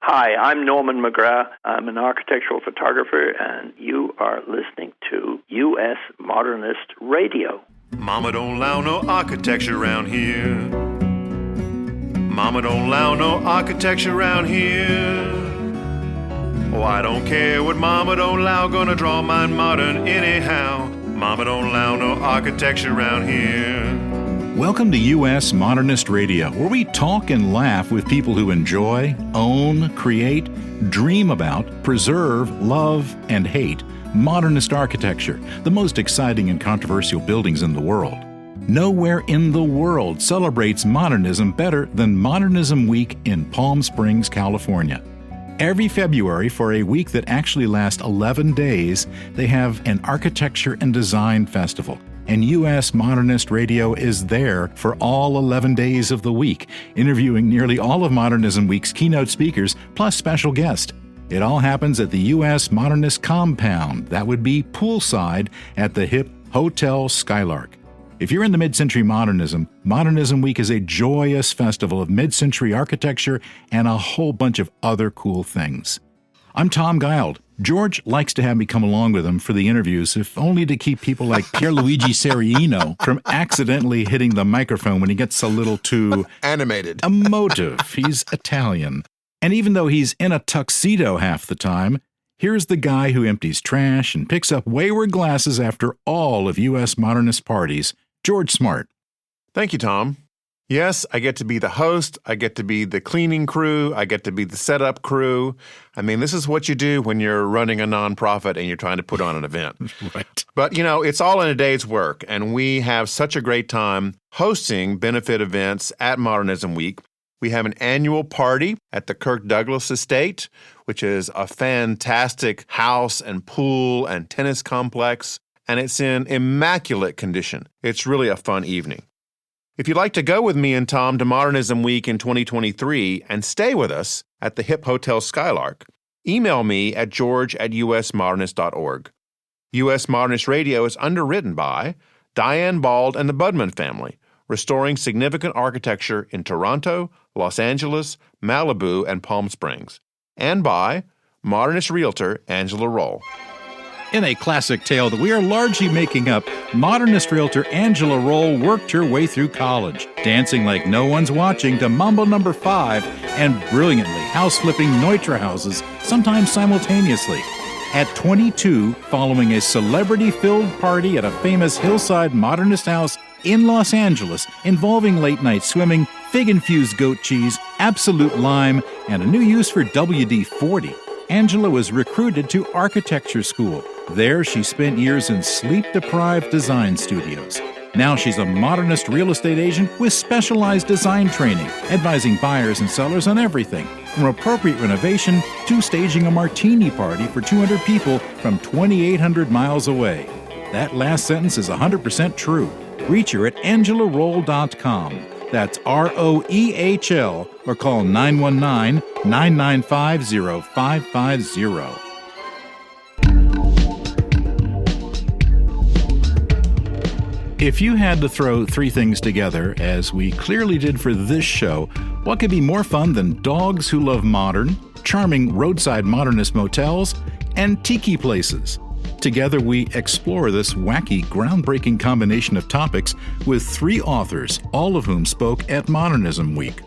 Hi, I'm Norman McGrath. I'm an architectural photographer, and you are listening to U.S. Modernist Radio. Mama don't allow no architecture around here. Mama don't allow no architecture around here. Oh, I don't care what Mama don't allow, gonna draw mine modern anyhow. Mama don't allow no architecture around here. Welcome to U.S. Modernist Radio, where we talk and laugh with people who enjoy, own, create, dream about, preserve, love, and hate modernist architecture, the most exciting and controversial buildings in the world. Nowhere in the world celebrates modernism better than Modernism Week in Palm Springs, California. Every February, for a week that actually lasts 11 days, they have an architecture and design festival. And U.S. Modernist Radio is there for all 11 days of the week, interviewing nearly all of Modernism Week's keynote speakers, plus special guests. It all happens at the U.S. Modernist compound. That would be poolside at the hip Hotel Skylark. If you're into mid-century modernism, Modernism Week is a joyous festival of mid-century architecture and a whole bunch of other cool things. I'm Tom Guild. George likes to have me come along with him for the interviews, if only to keep people like Pierluigi Seriano from accidentally hitting the microphone when he gets a little too animated, emotive. He's Italian. And even though he's in a tuxedo half the time, here's the guy who empties trash and picks up wayward glasses after all of U.S. modernist parties, George Smart. Thank you, Tom. Yes, I get to be the host, I get to be the cleaning crew, I get to be the setup crew. I mean, this is what you do when you're running a nonprofit and you're trying to put on an event. Right. But, it's all in a day's work, and we have such a great time hosting benefit events at Modernism Week. We have an annual party at the Kirk Douglas Estate, which is a fantastic house and pool and tennis complex, and it's in immaculate condition. It's really a fun evening. If you'd like to go with me and Tom to Modernism Week in 2023 and stay with us at the hip Hotel Skylark, email me at george@usmodernist.org. U.S. Modernist Radio is underwritten by Diane Bald and the Budman family, restoring significant architecture in Toronto, Los Angeles, Malibu, and Palm Springs, and by modernist realtor Angela Roll. In a classic tale that we are largely making up, modernist realtor Angela Roll worked her way through college, dancing like no one's watching to Mambo No. 5 and brilliantly house-flipping Neutra houses, sometimes simultaneously. At 22, following a celebrity-filled party at a famous hillside modernist house in Los Angeles involving late-night swimming, fig-infused goat cheese, absolute lime, and a new use for WD-40, Angela was recruited to architecture school. There, she spent years in sleep-deprived design studios. Now she's a modernist real estate agent with specialized design training, advising buyers and sellers on everything, from appropriate renovation to staging a martini party for 200 people from 2,800 miles away. That last sentence is 100% true. Reach her at angelaroll.com. That's ROEHL, or call 919-995-0550. If you had to throw three things together, as we clearly did for this show, what could be more fun than dogs who love modern, charming roadside modernist motels, and tiki places? Together we explore this wacky, groundbreaking combination of topics with three authors, all of whom spoke at Modernism Week.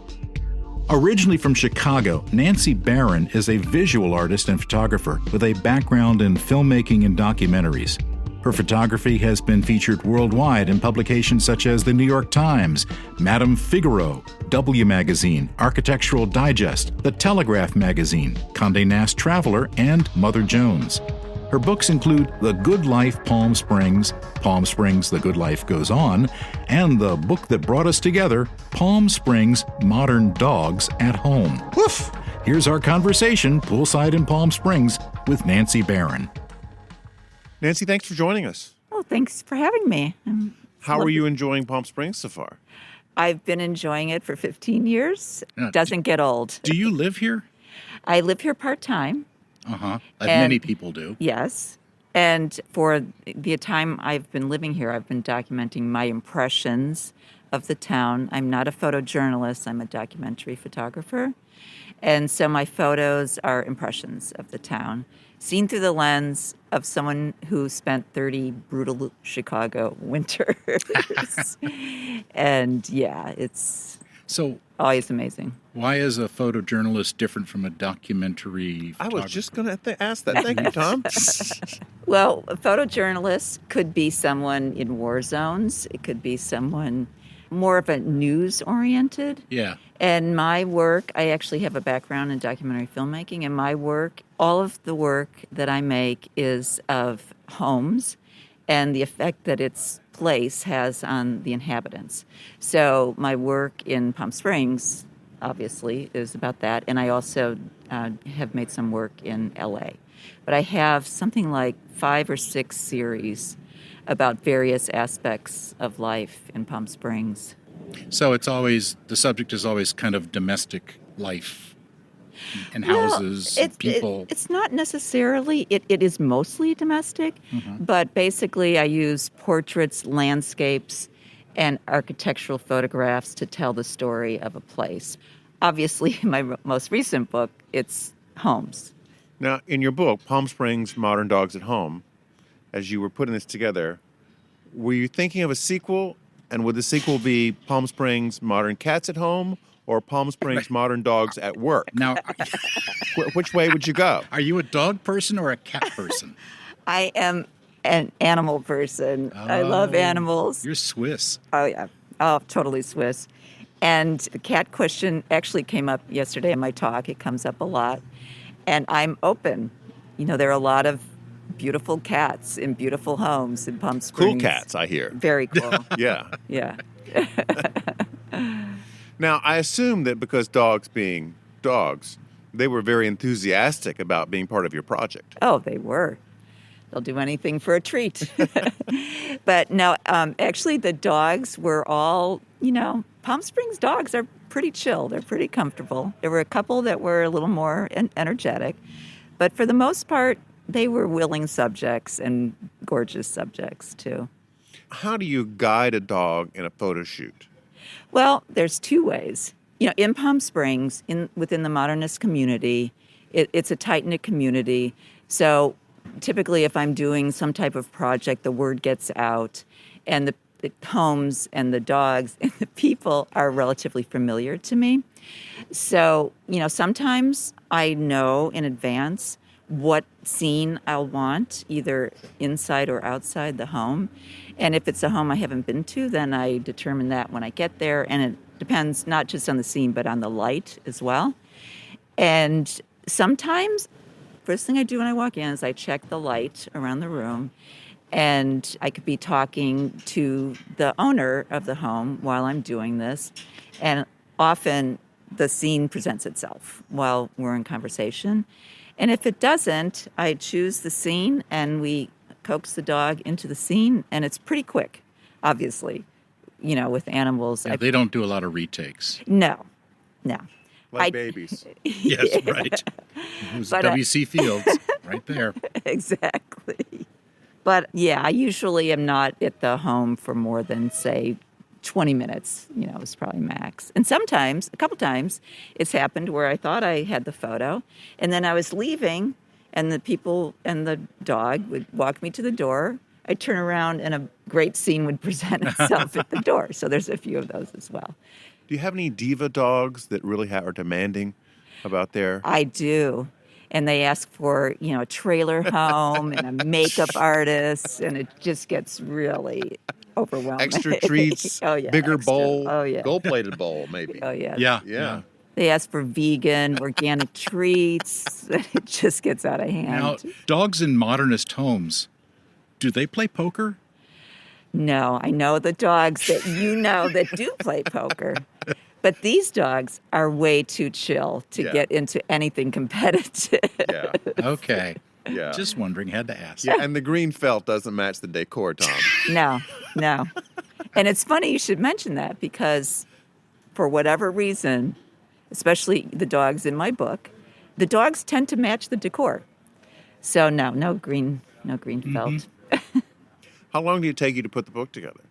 Originally from Chicago, Nancy Barron is a visual artist and photographer with a background in filmmaking and documentaries. Her photography has been featured worldwide in publications such as The New York Times, Madame Figaro, W Magazine, Architectural Digest, The Telegraph Magazine, Condé Nast Traveler, and Mother Jones. Her books include The Good Life Palm Springs, The Good Life Goes On, and the book that brought us together, Palm Springs Modern Dogs at Home. Woof! Here's our conversation, poolside in Palm Springs, with Nancy Barron. Nancy, thanks for joining us. Oh, thanks for having me. How are you enjoying Palm Springs so far? I've been enjoying it for 15 years. Doesn't get old. Do you live here? I live here part-time. Like many people do. Yes. And for the time I've been living here, I've been documenting my impressions of the town. I'm not a photojournalist. I'm a documentary photographer. And so my photos are impressions of the town, seen through the lens of someone who spent 30 brutal Chicago winters. And yeah, it's So, always amazing. why is a photojournalist different from a documentary I photographer? was just going to ask that. Thank you, Tom. Well, a photojournalist could be someone in war zones. It could be someone more of a news-oriented. Yeah. And my work, I actually have a background in documentary filmmaking, and my work, all of the work that I make is of homes and the effect that its place has on the inhabitants. So my work in Palm Springs, obviously, is about that, and I also have made some work in LA. But I have something like 5 or 6 series about various aspects of life in Palm Springs. So the subject is always kind of domestic life and houses, Well, and people. It's not necessarily, it is mostly domestic, but basically I use portraits, landscapes, and architectural photographs to tell the story of a place. Obviously, in my most recent book, it's homes. Now, in your book, Palm Springs, Modern Dogs at Home, as you were putting this together, were you thinking of a sequel? And would the sequel be Palm Springs, Modern Cats at Home, or Palm Springs, Modern Dogs at Work? Now, Which way would you go? are you a dog person or a cat person? I am an animal person. I love animals. You're Swiss. Oh, yeah. Oh, totally Swiss. And the cat question actually came up yesterday in my talk. It comes up a lot. And I'm open. You know, there are a lot of beautiful cats in beautiful homes in Palm Springs. Cool cats, I hear. Very cool. Yeah. Yeah. Now, I assume that because dogs being dogs, they were very enthusiastic about being part of your project. Oh, they were. They'll do anything for a treat. But no, actually, the dogs were all, Palm Springs dogs are pretty chill. They're pretty comfortable. There were a couple that were a little more energetic. But for the most part, they were willing subjects and gorgeous subjects, too. How do you guide a dog in a photo shoot? Well, there's 2 ways. In Palm Springs, within the Modernist community, it's a tight-knit community. So typically if I'm doing some type of project, the word gets out, and the homes and the dogs and the people are relatively familiar to me. So, sometimes I know in advance what scene I'll want, either inside or outside the home. And if it's a home I haven't been to, then I determine that when I get there. And it depends not just on the scene, but on the light as well. And sometimes, first thing I do when I walk in is I check the light around the room. And I could be talking to the owner of the home while I'm doing this. And often the scene presents itself while we're in conversation. And if it doesn't, I choose the scene and we coax the dog into the scene. And it's pretty quick, obviously, with animals. Yeah, they don't do a lot of retakes. No. Like babies. Yes, right. It was But, W.C. Fields right there. Exactly. But yeah, I usually am not at the home for more than, say, 20 minutes, is probably max. And sometimes, a couple times, it's happened where I thought I had the photo, and then I was leaving, and the people and the dog would walk me to the door. I'd turn around, and a great scene would present itself at the door. So there's a few of those as well. Do you have any diva dogs that really are demanding about their... I do. And they ask for, a trailer home and a makeup artist, and it just gets really overwhelming. Extra treats, Oh, yeah, bigger extra. bowl, Oh, yeah. gold-plated bowl, maybe. Oh, yeah. Yeah. They ask for vegan, organic treats. It just gets out of hand. Now, dogs in modernist homes, do they play poker? No, I know the dogs that that do play poker. But these dogs are way too chill to get into anything competitive. Yeah. Okay. Yeah. Just wondering, had to ask. Yeah, and the green felt doesn't match the decor, Tom. No. And it's funny you should mention that because for whatever reason, especially the dogs in my book, the dogs tend to match the decor. So no green felt. How long did it take you to put the book together?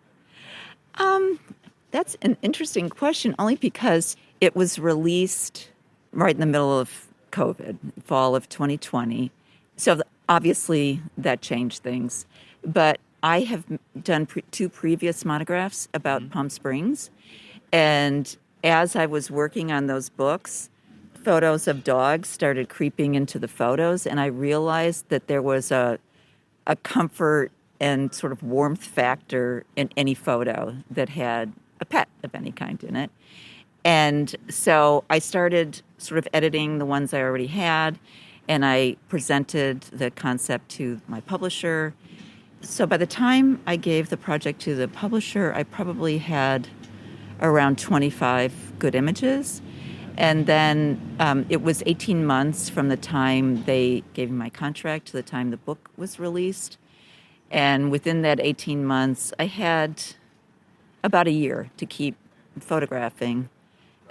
That's an interesting question, only because it was released right in the middle of COVID, fall of 2020. So obviously that changed things. But I have done two previous monographs about Palm Springs. And as I was working on those books, photos of dogs started creeping into the photos. And I realized that there was a comfort and sort of warmth factor in any photo that had a pet of any kind in it. And so I started sort of editing the ones I already had, and I presented the concept to my publisher. So by the time I gave the project to the publisher, I probably had around 25 good images. And then it was 18 months from the time they gave me my contract to the time the book was released. And within that 18 months, I had about a year to keep photographing.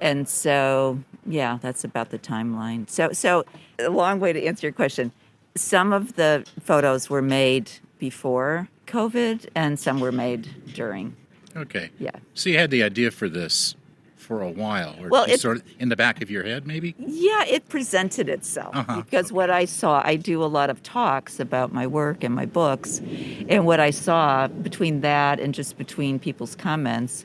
And so, yeah, that's about the timeline. So a long way to answer your question. Some of the photos were made before COVID and some were made during. Okay. Yeah. So you had the idea for this for a while, or Well, just sort of in the back of your head, maybe? Yeah, it presented itself because what I saw, I do a lot of talks about my work and my books, and what I saw between that and just between people's comments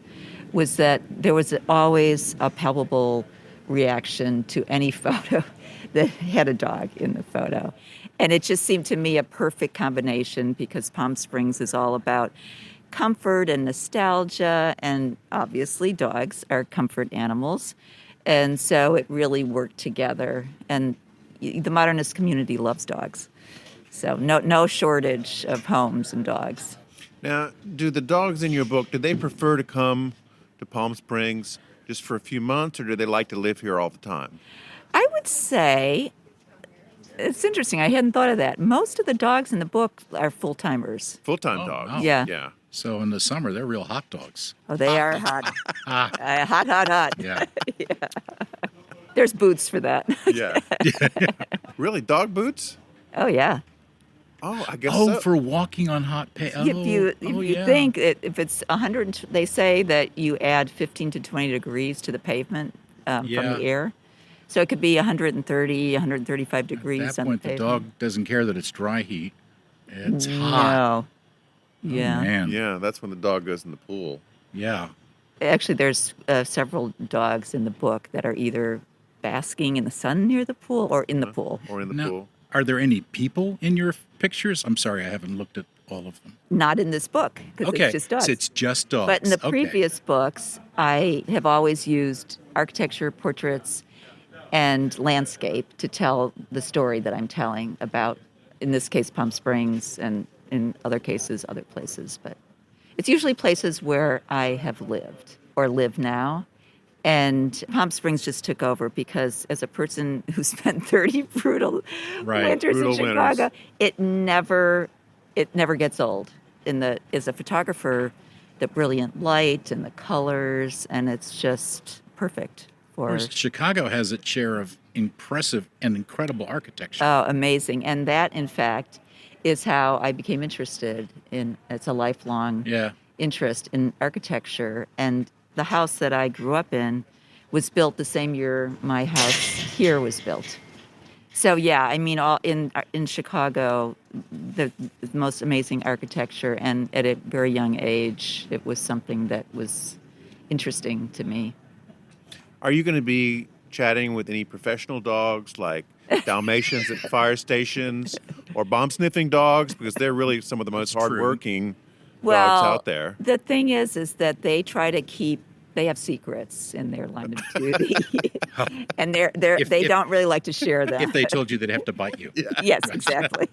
was that there was always a palpable reaction to any photo that had a dog in the photo. And it just seemed to me a perfect combination because Palm Springs is all about comfort and nostalgia, and obviously dogs are comfort animals. And so it really worked together. And the modernist community loves dogs. So no shortage of homes and dogs. Now, do the dogs in your book, do they prefer to come to Palm Springs just for a few months, or do they like to live here all the time? I would say, it's interesting, I hadn't thought of that. Most of the dogs in the book are full-timers. Full-time dogs? Wow. Yeah. So in the summer, they're real hot dogs. Oh, they are hot. Hot. Yeah. Yeah. There's boots for that. Yeah. Really? Dog boots? Oh, yeah. Oh, I guess Oh, so. for walking on hot If you yeah. think, if it's 100, they say that you add 15 to 20 degrees to the pavement from Yeah. the air. So it could be 130, 135 degrees At that on point, the the pavement. dog doesn't care that it's dry heat. It's hot. No. Yeah. Oh, man. Yeah, that's when the dog goes in the pool. Yeah. Actually, there's several dogs in the book that are either basking in the sun near the pool or in the pool. Or in the Now, pool. are there any people in your pictures? I'm sorry, I haven't looked at all of them. Not in this book, because Okay, it's just dogs. so it's just dogs. But in the Okay. previous books, I have always used architecture, portraits, and landscape to tell the story that I'm telling about, in this case, Palm Springs, and in other cases, other places. But it's usually places where I have lived or live now. And Palm Springs just took over because as a person who spent 30 brutal winters brutal in Chicago, winters. it never gets old. As a photographer, the brilliant light and the colors, and it's just perfect Of for. course, Chicago has its share of impressive and incredible architecture. Oh, amazing. And that, in fact, is how I became interested in, it's a lifelong Yeah. interest in architecture. And the house that I grew up in was built the same year my house here was built. So yeah, I mean, all in Chicago, the most amazing architecture, and at a very young age, it was something that was interesting to me. Are you going to be chatting with any professional dogs like Dalmatians at fire stations or bomb-sniffing dogs? Because they're really some of the most That's true. hardworking Well, dogs out there. the thing is that they try to they have secrets in their line of duty, and they don't really like to share them. If they told you they'd have to bite you. Yes, exactly.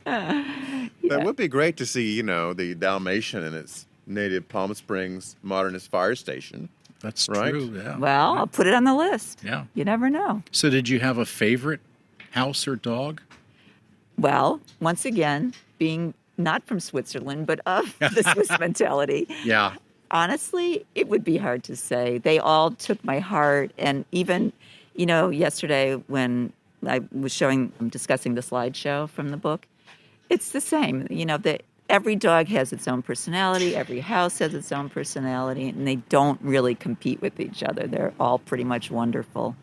That would be great to see, the Dalmatian in its native Palm Springs Modernist fire station. That's Right? true, yeah. Well, I'll put it on the list. Yeah. You never know. So did you have a favorite house or dog? Well, once again, being not from Switzerland, but of the Swiss mentality, Yeah. honestly, it would be hard to say. They all took my heart. And even, yesterday when I was discussing the slideshow from the book, it's the same. Every dog has its own personality. Every house has its own personality. And they don't really compete with each other. They're all pretty much wonderful.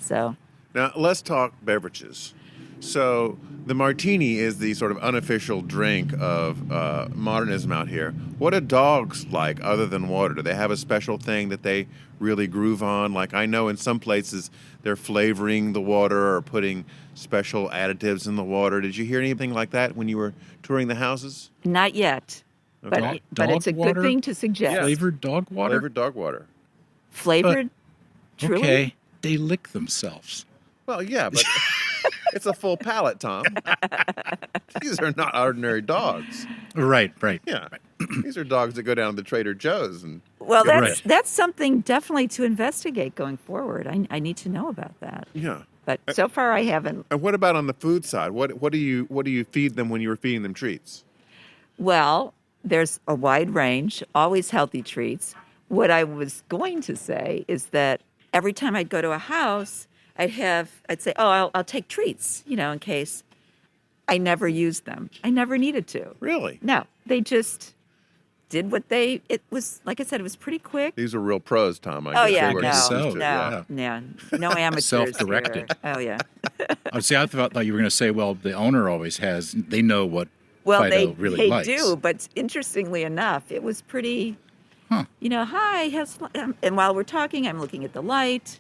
So Now, let's talk beverages. So the martini is the sort of unofficial drink of modernism out here. What do dogs like other than water? Do they have a special thing that they really groove on? Like I know in some places they're flavoring the water or putting special additives in the water. Did you hear anything like that when you were touring the houses? not yet, Okay. but it's a Dog good thing to suggest. Flavored dog water? Flavored dog water. Flavored? Truly? Okay, they lick themselves. Well, yeah, but it's a full palate, Tom. These are not ordinary dogs. Right. Yeah. These are dogs that go down to the Trader Joe's and Well, Right. that's something definitely to investigate going forward. I need to know about that. yeah. But so far I haven't. And what about on the food side? What do you feed them when you were feeding them treats? Well, there's a wide range, always healthy treats. What I was going to say is that every time I'd go to a house, I'd say, oh, I'll take treats, in case. I never used them. I never needed to. Really? No, they just did it was, like I said, it was pretty quick. These are real pros, Tom. I Oh, guess yeah, they were no, used to it, no amateurs Self-directed. here. Oh, yeah. I thought you were going to say, well, the owner always has. They know what Well, Fido really they likes. do, but interestingly enough, it was pretty, Huh. Hi, and while we're talking, I'm looking at the light,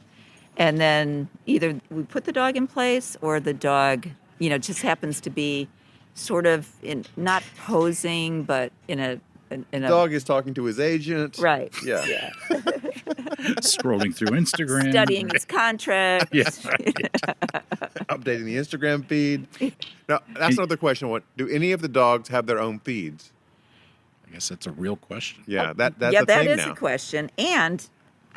and then either we put the dog in place or the dog, just happens to be sort of not posing, but in a Dog is talking to his agent. right. Yeah. Scrolling through Instagram. Studying his contract. Yeah. Updating the Instagram feed. Now, that's another question. Do any of the dogs have their own feeds? I guess that's a real question. Yeah, that's yeah, a that thing is now. a question. And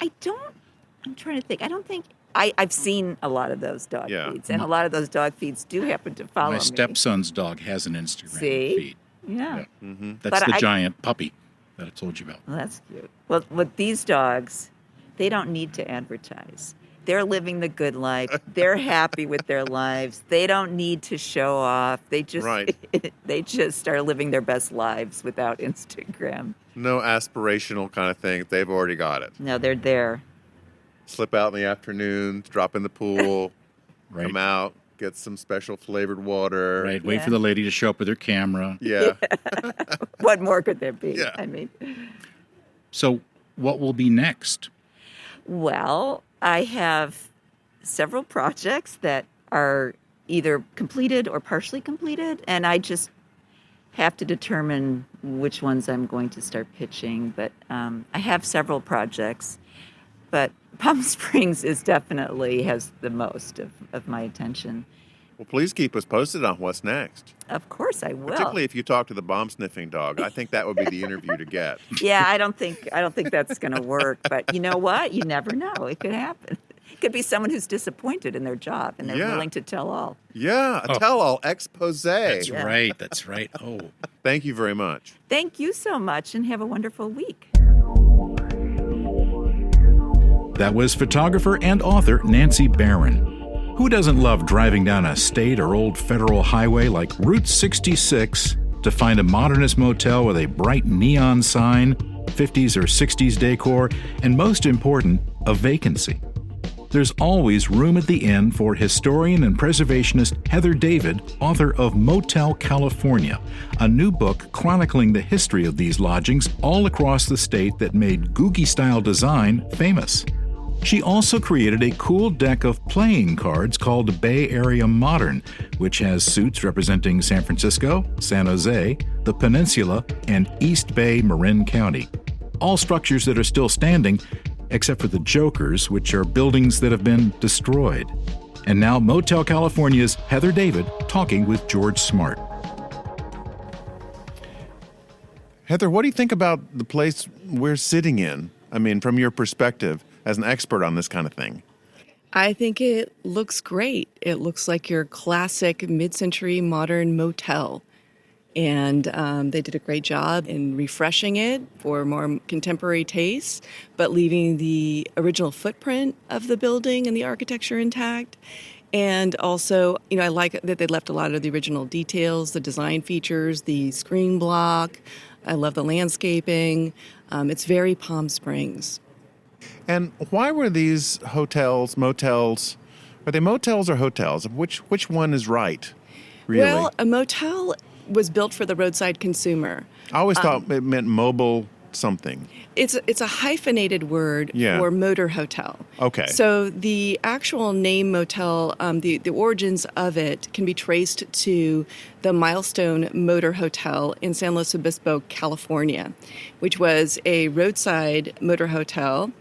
I'm trying to think. I don't think, I've seen a lot of those dog Yeah. feeds, and a lot of those dog feeds do happen to follow My me. stepson's dog has an Instagram See? feed. Yeah. That's But the I- giant puppy that I told you about. Well, that's cute. Well, with these dogs, they don't need to advertise. They're living the good life. They're happy with their lives. They don't need to show off. They just Right. they just are living their best lives without Instagram. No aspirational kind of thing. They've already got it. No, they're there. Slip out in the afternoons, drop in the pool, Right. come out, get some special flavored water. Right. Wait Yeah. for the lady to show up with her camera. Yeah. What more could there be? Yeah. I mean, So, what will be next? well, I have several projects that are either completed or partially completed, and I just have to determine which ones I'm going to start pitching. But I have several projects, but Palm Springs definitely has the most of my attention. Well, please keep us posted on what's next. Of course I will. Particularly if you talk to the bomb sniffing dog. I think that would be the interview to get. Yeah, I don't think that's going to work. But you know what? You never know. It could happen. It could be someone who's disappointed in their job and they're Yeah. willing to tell all. Yeah, a tell-all expose. That's Yeah. right. That's right. Oh, Thank you very much. Thank you so much, and have a wonderful week. that was photographer and author Nancy Barron. Who doesn't love driving down a state or old federal highway like Route 66 to find a modernist motel with a bright neon sign, 50s or 60s decor, and most important, a vacancy? There's always room at the inn for historian and preservationist Heather David, author of Motel California, a new book chronicling the history of these lodgings all across the state that made Googie-style design famous. She also created a cool deck of playing cards called Bay Area Modern, which has suites representing San Francisco, San Jose, the Peninsula, and East Bay, Marin County. All structures that are still standing, except for the Jokers, which are buildings that have been destroyed. And now Motel California's Heather David talking with George Smart. Heather, what do you think about the place we're sitting in? I mean, from your perspective as an expert on this kind of thing. I think it looks great. It looks like your classic mid-century modern motel. And they did a great job in refreshing it for more contemporary tastes, but leaving the original footprint of the building and the architecture intact. And also, I like that they left a lot of the original details, the design features, the screen block. I love the landscaping. It's very Palm Springs. And why were these hotels, motels, Are they motels or hotels? Which one is right, really? Well, a motel was built for the roadside consumer. I always thought it meant mobile something. It's a hyphenated word for motor hotel. Okay. So the actual name motel, the origins of it can be traced to the Milestone Motor Hotel in San Luis Obispo, California, which was a roadside motor hotel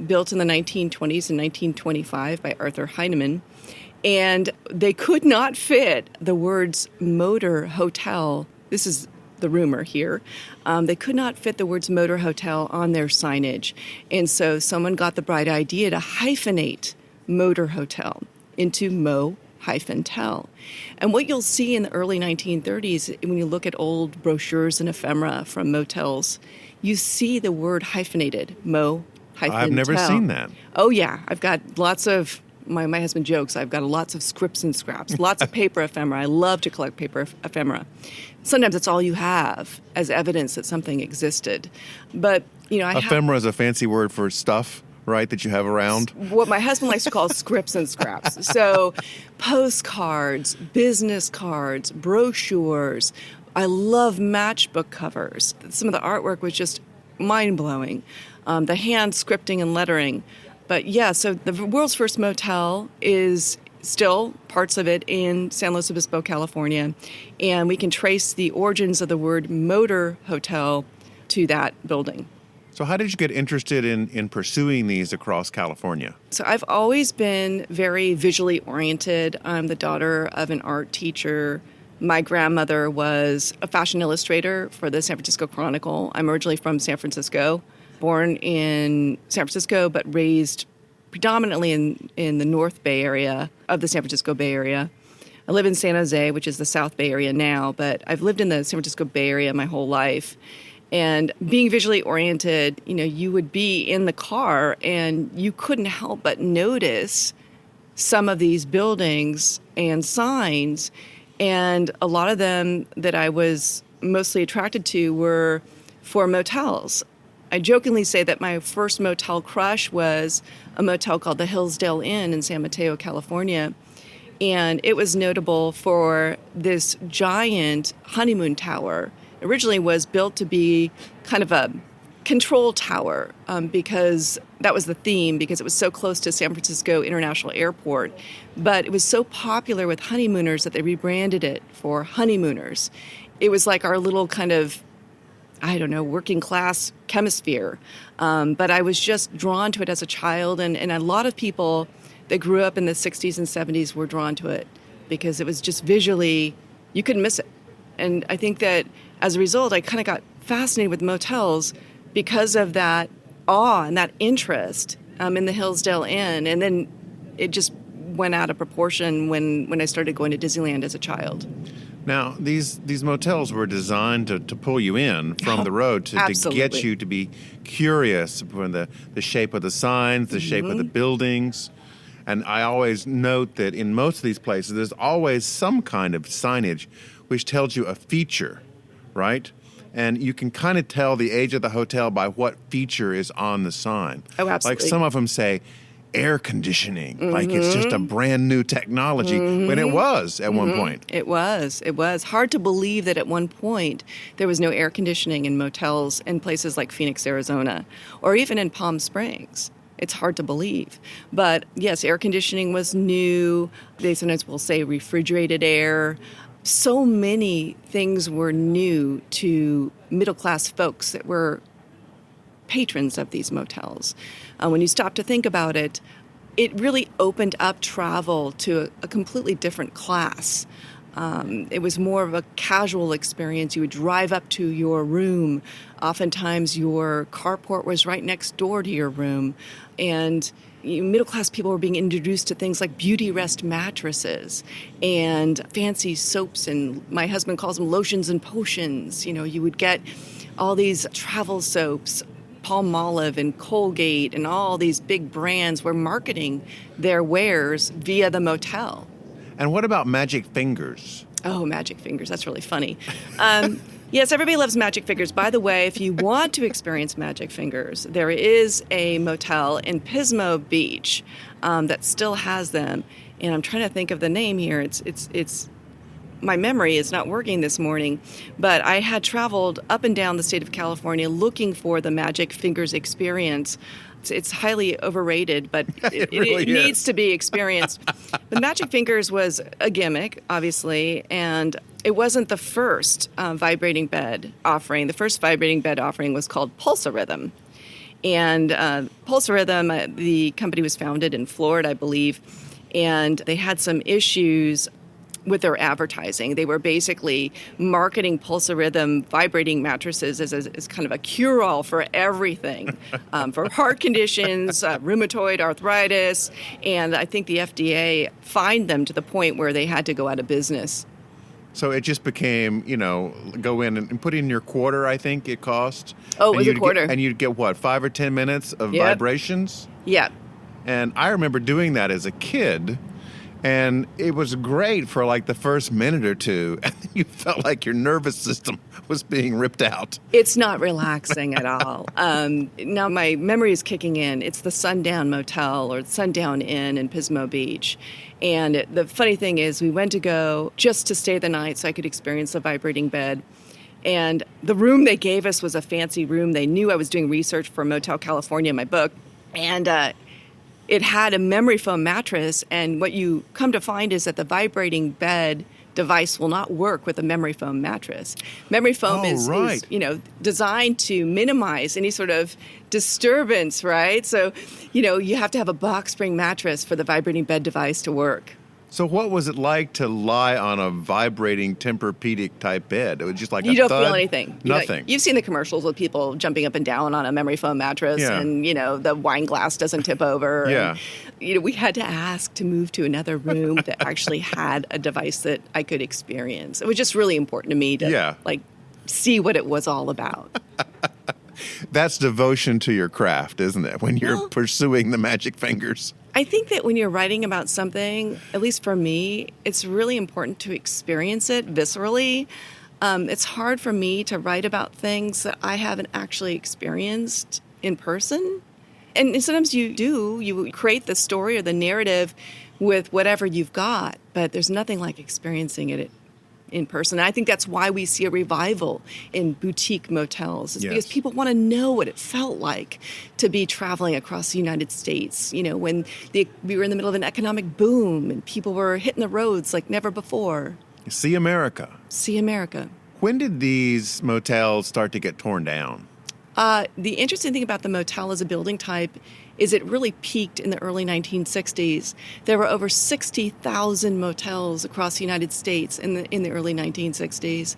built in the 1920s and 1925 by Arthur Heinemann. And they could not fit the words motor hotel. This is the rumor here. They could not fit the words motor hotel on their signage. And so someone got the bright idea to hyphenate motor hotel into mo-tel. And what you'll see in the early 1930s, when you look at old brochures and ephemera from motels, you see the word hyphenated, mo-tel. I've never seen that. Oh, yeah. I've got lots of, my husband jokes, I've got lots of scripts and scraps, lots of paper ephemera. I love to collect paper ephemera. Sometimes it's all you have as evidence that something existed. But, ephemera is a fancy word for stuff, right, that you have around? What my husband likes to call scripts and scraps. So postcards, business cards, brochures. I love matchbook covers. Some of the artwork was just mind-blowing. The hand scripting and lettering. But yeah, so the world's first motel is still parts of it in San Luis Obispo, California. And we can trace the origins of the word motor hotel to that building. So how did you get interested in pursuing these across California? So I've always been very visually oriented. I'm the daughter of an art teacher. My grandmother was a fashion illustrator for the San Francisco Chronicle. I'm originally from San Francisco, born in San Francisco, but raised predominantly in the North Bay area of the San Francisco Bay Area. I live in San Jose, which is the South Bay Area now, but I've lived in the San Francisco Bay Area my whole life. And being visually oriented, you would be in the car and you couldn't help but notice some of these buildings and signs. And a lot of them that I was mostly attracted to were for motels. I jokingly say that my first motel crush was a motel called the Hillsdale Inn in San Mateo, California. And it was notable for this giant honeymoon tower. It originally was built to be kind of a control tower because that was the theme, because it was so close to San Francisco International Airport. But it was so popular with honeymooners that they rebranded it for Honeymooners. It was like our little kind of, working class chemisphere. But I was just drawn to it as a child, and a lot of people that grew up in the 60s and 70s were drawn to it because it was just visually, you couldn't miss it. And I think that as a result, I kind of got fascinated with motels because of that awe and that interest in the Hillsdale Inn. And then it just went out of proportion when I started going to Disneyland as a child. Now, these motels were designed to pull you in from the road to get you to be curious from the shape of the signs, the shape of the buildings. And I always note that in most of these places, there's always some kind of signage which tells you a feature, right? And you can kind of tell the age of the hotel by what feature is on the sign. Oh, absolutely. Like some of them say air conditioning, like it's just a brand new technology, when it was at one point. It was. Hard to believe that at one point there was no air conditioning in motels in places like Phoenix, Arizona, or even in Palm Springs. It's hard to believe. But yes, air conditioning was new. They sometimes will say refrigerated air. So many things were new to middle-class folks that were patrons of these motels. When you stop to think about it, it really opened up travel to a completely different class. It was more of a casual experience. You would drive up to your room. Oftentimes your carport was right next door to your room. And middle-class people were being introduced to things like beauty rest mattresses and fancy soaps, and my husband calls them lotions and potions. You would get all these travel soaps. Palmolive and Colgate and all these big brands were marketing their wares via the motel. And what about Magic Fingers? Oh, Magic Fingers. That's really funny. Yes, everybody loves Magic Fingers. By the way, if you want to experience Magic Fingers, there is a motel in Pismo Beach that still has them. And I'm trying to think of the name here. It's my memory is not working this morning, but I had traveled up and down the state of California looking for the Magic Fingers experience. It's highly overrated, but it needs to be experienced. The Magic Fingers was a gimmick, obviously, and it wasn't the first vibrating bed offering. The first vibrating bed offering was called Pulsarhythm. And Pulsarhythm, the company was founded in Florida, I believe, and they had some issues with their advertising. They were basically marketing Pulsarhythm vibrating mattresses as kind of a cure-all for everything, for heart conditions, rheumatoid arthritis, and I think the FDA fined them to the point where they had to go out of business. So it just became, go in and put in your quarter, I think it cost. Oh, it was a quarter. And you'd get, what, 5 or 10 minutes of vibrations? Yeah. And I remember doing that as a kid. And it was great for like the first minute or two, and then you felt like your nervous system was being ripped out. It's not relaxing at all. Now my memory is kicking in. It's the Sundown Motel or Sundown Inn in Pismo Beach. And the funny thing is we went to go just to stay the night so I could experience the vibrating bed. And the room they gave us was a fancy room. They knew I was doing research for Motel California, my book. And it had a memory foam mattress, and what you come to find is that the vibrating bed device will not work with a memory foam mattress. Memory foam is designed to minimize any sort of disturbance, right? So, you have to have a box spring mattress for the vibrating bed device to work. So what was it like to lie on a vibrating Tempur-Pedic type bed? It was just like you don't feel anything. Nothing. You've seen the commercials with people jumping up and down on a memory foam mattress, and the wine glass doesn't tip over. Yeah. And, we had to ask to move to another room that actually had a device that I could experience. It was just really important to me to see what it was all about. That's devotion to your craft, isn't it? When you're pursuing the magic fingers. I think that when you're writing about something, at least for me, it's really important to experience it viscerally. It's hard for me to write about things that I haven't actually experienced in person. And sometimes you create the story or the narrative with whatever you've got, but there's nothing like experiencing it in person. And I think that's why we see a revival in boutique motels. It's because people want to know what it felt like to be traveling across the United States, when we were in the middle of an economic boom and people were hitting the roads like never before. See America. See America. When did these motels start to get torn down? The interesting thing about the motel as a building type is it really peaked in the early 1960s. There were over 60,000 motels across the United States in the early 1960s.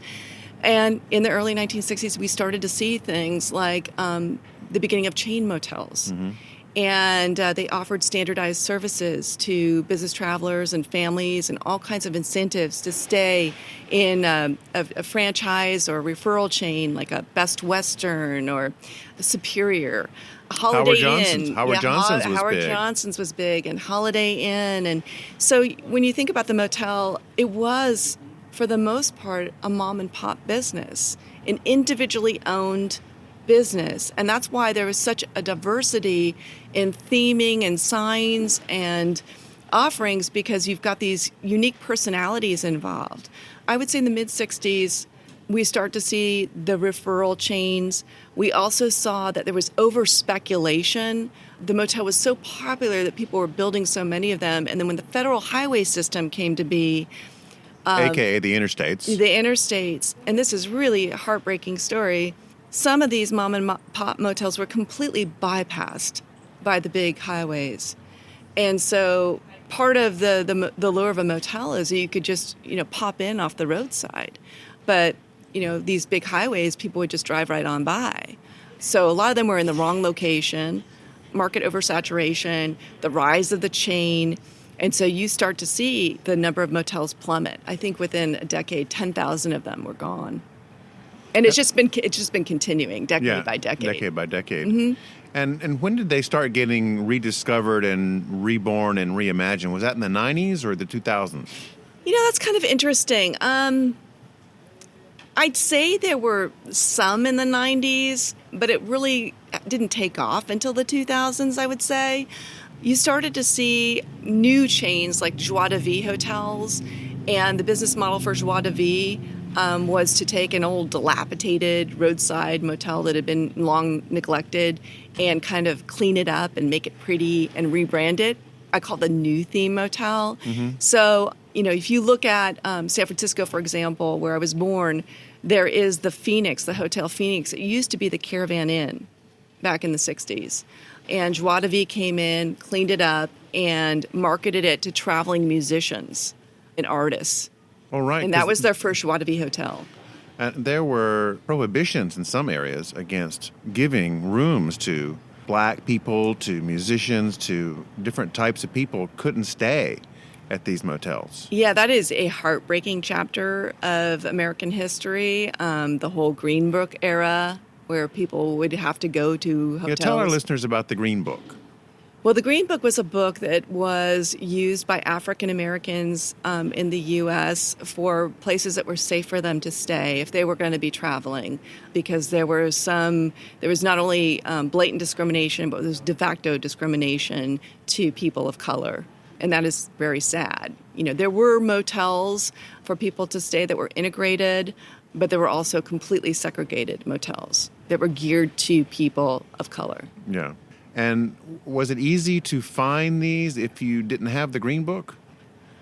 And in the early 1960s, we started to see things like the beginning of chain motels. Mm-hmm. And they offered standardized services to business travelers and families and all kinds of incentives to stay in a franchise or referral chain like a Best Western or a Superior. Holiday Inn. Howard Johnson's was big, and Holiday Inn. And so when you think about the motel, it was, for the most part, a mom and pop business, an individually owned business. And that's why there was such a diversity in theming and signs and offerings, because you've got these unique personalities involved. I would say in the mid-60s, we start to see the referral chains. We also saw that there was over-speculation. The motel was so popular that people were building so many of them. And then when the federal highway system came to be, AKA the interstates. The interstates, and this is really a heartbreaking story, some of these mom and pop motels were completely bypassed by the big highways. And so part of the lure of a motel is that you could just, pop in off the roadside. But these big highways, people would just drive right on by. So a lot of them were in the wrong location, market oversaturation, the rise of the chain. And so you start to see the number of motels plummet. I think within a decade, 10,000 of them were gone. And it's just been continuing decade by decade. Decade by decade. Mm-hmm. And when did they start getting rediscovered and reborn and reimagined? Was that in the 90s or the 2000s? That's kind of interesting. I'd say there were some in the 90s, but it really didn't take off until the 2000s, I would say. you started to see new chains like Joie de Vie hotels, and the business model for Joie de Vie was to take an old dilapidated roadside motel that had been long neglected and kind of clean it up and make it pretty and rebrand it. I call it the New Theme Motel. So, if you look at San Francisco, for example, where I was born, there is the Phoenix, the Hotel Phoenix. It used to be the Caravan Inn back in the 60s. And Joie de Vie came in, cleaned it up, and marketed it to traveling musicians and artists. Oh, right. And that was their first Joie de Vie hotel. And there were prohibitions in some areas against giving rooms to black people, to musicians, to different types of people couldn't stay at these motels. Yeah, that is a heartbreaking chapter of American history, the whole Green Book era, where people would have to go to hotels. Yeah, tell our listeners about the Green Book. Well, the Green Book was a book that was used by African Americans in the U.S. for places that were safe for them to stay if they were going to be traveling, because there was not only blatant discrimination, but there was de facto discrimination to people of color. And that is very sad. There were motels for people to stay that were integrated, but there were also completely segregated motels that were geared to people of color. Yeah. And was it easy to find these if you didn't have the Green Book?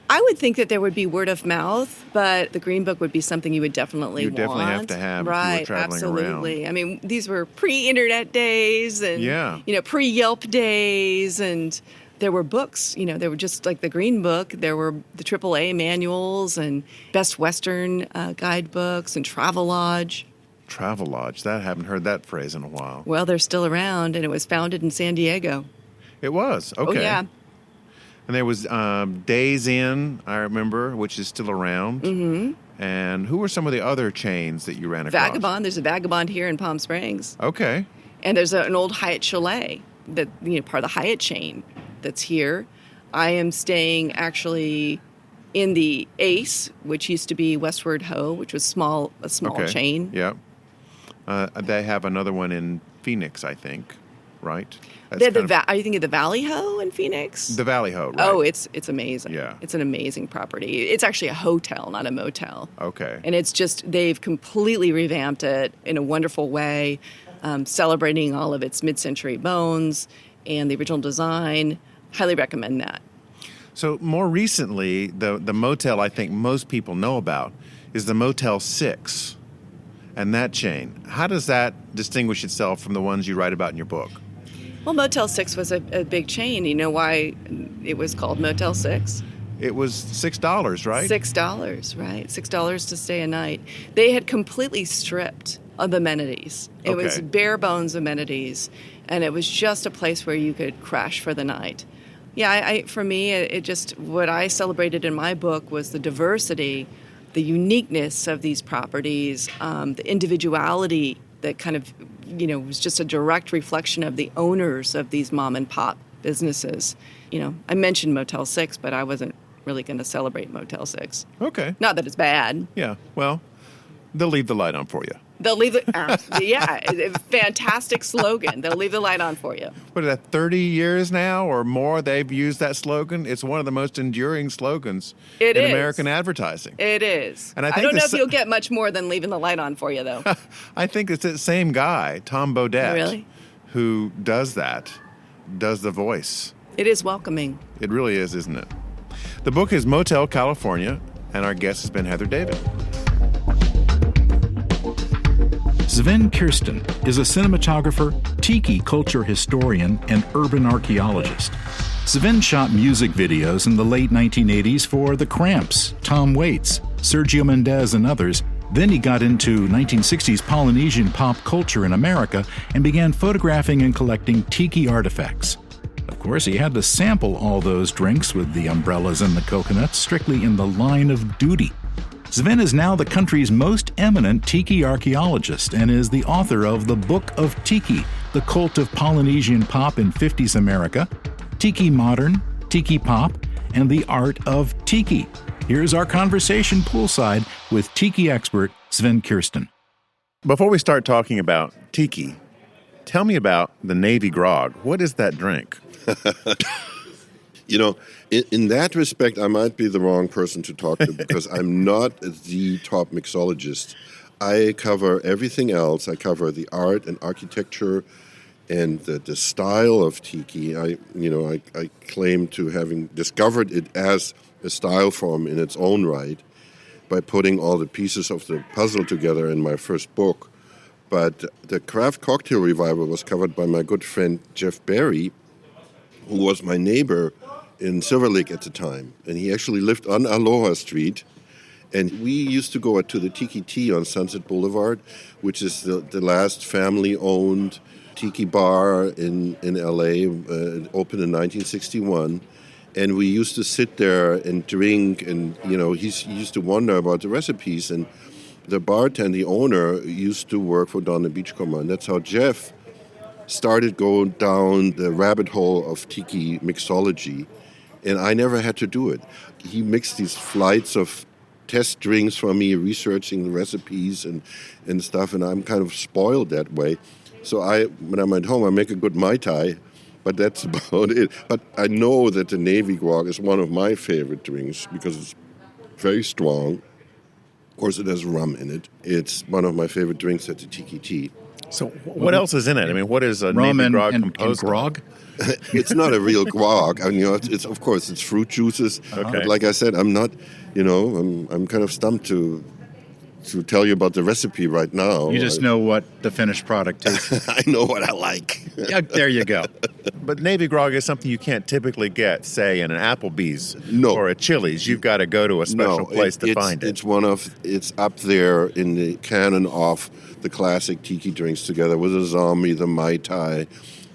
I would think that there would be word of mouth, but the Green Book would be something you would definitely want. You definitely have to have right, if you were traveling absolutely. around. I mean, these were pre-internet days and pre-Yelp days, and there were books. There were just like the Green Book. There were the AAA manuals and Best Western guidebooks and Travelodge. Travelodge. I haven't heard that phrase in a while. Well, they're still around, and it was founded in San Diego. It was? Okay. Oh, yeah. And there was Days Inn, I remember, which is still around. Mm-hmm. And who were some of the other chains that you ran across? Vagabond. There's a Vagabond here in Palm Springs. Okay. And there's an old Hyatt Chalet, that part of the Hyatt chain that's here. I am staying actually in the Ace, which used to be Westward Ho, which was a small chain. Yeah. They have another one in Phoenix, I think, right? Are you thinking of the Valley Ho in Phoenix? The Valley Ho, right? Oh, it's amazing. Yeah. It's an amazing property. It's actually a hotel, not a motel. Okay. And they've completely revamped it in a wonderful way, celebrating all of its mid-century bones and the original design. Highly recommend that. So more recently, the motel I think most people know about is the Motel 6 and that chain. How does that distinguish itself from the ones you write about in your book? Well, Motel 6 was a big chain. You know why it was called Motel 6? It was $6, right? $6, right. $6 to stay a night. They had completely stripped of amenities. It was bare bones amenities, and it was just a place where you could crash for the night. Yeah, for me, what I celebrated in my book was the diversity, the uniqueness of these properties, the individuality that kind of, was just a direct reflection of the owners of these mom and pop businesses. I mentioned Motel 6, but I wasn't really going to celebrate Motel 6. Okay. Not that it's bad. Yeah, well, they'll leave the light on for you. They'll leave it, fantastic slogan. They'll leave the light on for you. What is that, 30 years now or more they've used that slogan? It's one of the most enduring slogans in American advertising. It is. And I don't know if you'll get much more than leaving the light on for you, though. I think it's that same guy, Tom Bodett, really? Who does that, does the voice. It is welcoming. It really is, isn't it? The book is Motel California, and our guest has been Heather David. Sven Kirsten is a cinematographer, tiki culture historian, and urban archaeologist. Sven shot music videos in the late 1980s for The Cramps, Tom Waits, Sergio Mendes, and others. Then he got into 1960s Polynesian pop culture in America and began photographing and collecting tiki artifacts. Of course, he had to sample all those drinks with the umbrellas and the coconuts strictly in the line of duty. Sven is now the country's most eminent tiki archaeologist and is the author of the Book of Tiki, the cult of Polynesian pop in 50s America, Tiki Modern, Tiki Pop, and the Art of Tiki. Here's our conversation poolside with tiki expert Sven Kirsten. Before we start talking about tiki, tell me about the Navy grog. What is that drink? You know, in that respect, I might be the wrong person to talk to because I'm not the top mixologist. I cover everything else. I cover the art and architecture and the style of tiki. I claim to having discovered it as a style form in its own right by putting all the pieces of the puzzle together in my first book. But the craft cocktail revival was covered by my good friend Jeff Berry, who was my neighbor in Silver Lake at the time. And he actually lived on Aloha Street. And we used to go to the Tiki Tea on Sunset Boulevard, which is the last family-owned Tiki Bar in L.A., opened in 1961. And we used to sit there and drink, and, he used to wonder about the recipes. And the bartender, the owner, used to work for Don the Beachcomber. And that's how Jeff started going down the rabbit hole of tiki mixology. And I never had to do it. He mixed these flights of test drinks for me, researching the recipes and stuff, and I'm kind of spoiled that way. So when I'm at home, I make a good Mai Tai, but that's about it. But I know that the Navy Grog is one of my favorite drinks because it's very strong. Of course, it has rum in it. It's one of my favorite drinks at the Tiki Tea. So what else is in it? I mean, what is a rum Navy Grog and composed grog? It's not a real grog. I mean, it's of course it's fruit juices. Okay. But like I said, I'm not. I'm kind of stumped to tell you about the recipe right now. You just know what the finished product is. I know what I like. Yeah, there you go. But Navy Grog is something you can't typically get, say, in an Applebee's or a Chili's. You've got to go to a special place to find it. It's up there in the canon of the classic tiki drinks together with the zombie, the Mai Tai,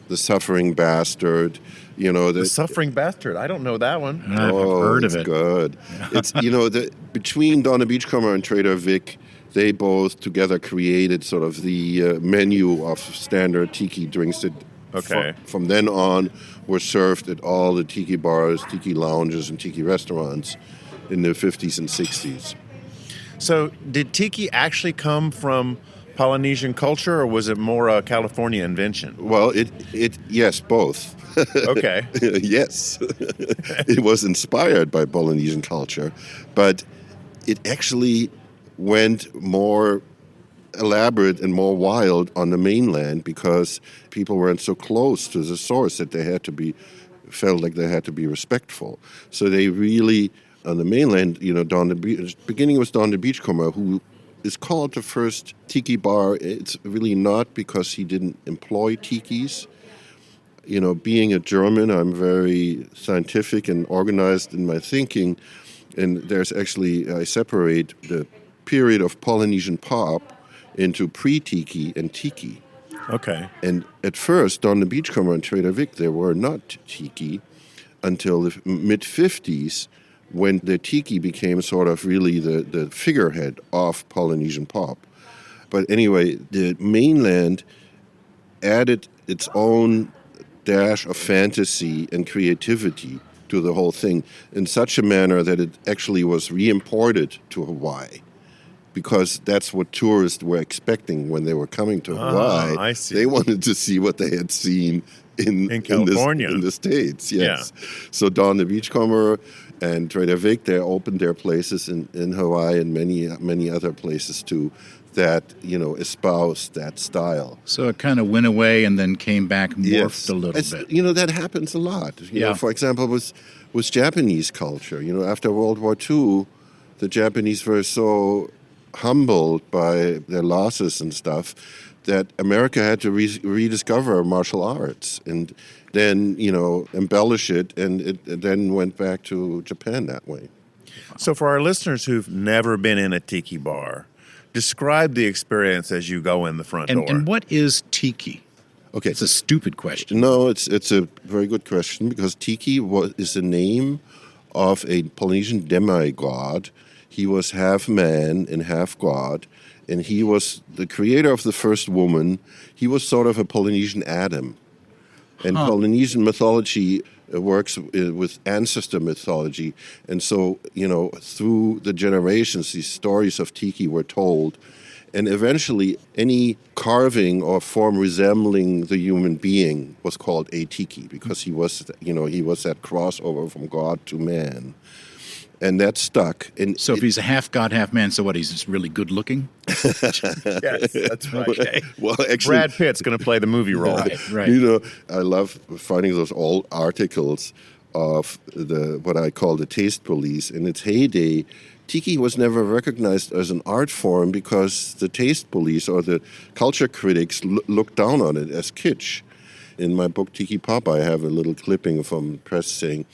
the Suffering Bastard. The Suffering Bastard. I don't know that one. I've heard of it. It's good. It's between Don the Beachcomber and Trader Vic, they both together created sort of the menu of standard tiki drinks that from then on were served at all the tiki bars, tiki lounges, and tiki restaurants in the 50s and 60s. So did tiki actually come from Polynesian culture, or was it more a California invention? Well, yes, both. Okay. Yes. It was inspired by Polynesian culture, but it actually went more elaborate and more wild on the mainland because people weren't so close to the source that they felt like they had to be respectful. So they really, on the mainland, beginning was Don the Beachcomber, who is called the first tiki bar. It's really not because he didn't employ tikis. Being a German, I'm very scientific and organized in my thinking, and I separate the period of Polynesian pop into pre-tiki and tiki. Okay. And at first, Don the Beachcomber and Trader Vic, they were not tiki until the mid-50s, when the tiki became sort of really the figurehead of Polynesian pop. But anyway, the mainland added its own dash of fantasy and creativity to the whole thing in such a manner that it actually was re-imported to Hawaii, because that's what tourists were expecting when they were coming to Hawaii. I see. They wanted to see what they had seen in California. in the States, yes. Yeah. So Don the Beachcomber and Trader Vic, they opened their places in Hawaii and many other places too that, espoused that style. So it kind of went away and then came back, morphed a little bit. That happens a lot. For example, with Japanese culture. After World War II, the Japanese were so humbled by their losses and stuff that America had to rediscover martial arts and then, embellish it, and it then went back to Japan that way. So for our listeners who've never been in a tiki bar, describe the experience as you go in the front door. And what is tiki? Okay. It's a stupid question. No, it's a very good question, because tiki is the name of a Polynesian demigod. He was half man and half god, and he was the creator of the first woman. He was sort of a Polynesian Adam. And Polynesian mythology works with ancestor mythology. And so, through the generations, these stories of tiki were told. And eventually, any carving or form resembling the human being was called a tiki because he was that crossover from God to man. And that stuck. And So if he's a half god, half man, so what? He's just really good looking. Yes, that's right. Okay. Well, actually, Brad Pitt's going to play the movie role. Right. I love finding those old articles of what I call the taste police. In its heyday, tiki was never recognized as an art form because the taste police or the culture critics looked down on it as kitsch. In my book Tiki Pop, I have a little clipping from press saying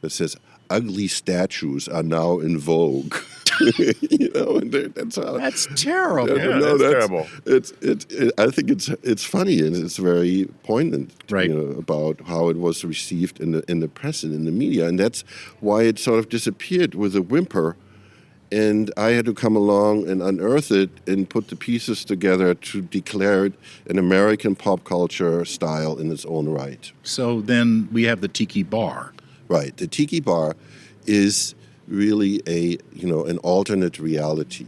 that says, "Ugly statues are now in vogue." And that's how. That's terrible. Yeah, that's terrible. I think it's funny and it's very poignant, Right. about how it was received in the press and in the media, and that's why it sort of disappeared with a whimper. And I had to come along and unearth it and put the pieces together to declare it an American pop culture style in its own right. So then we have the Tiki Bar. Right. The Tiki Bar is really an alternate reality.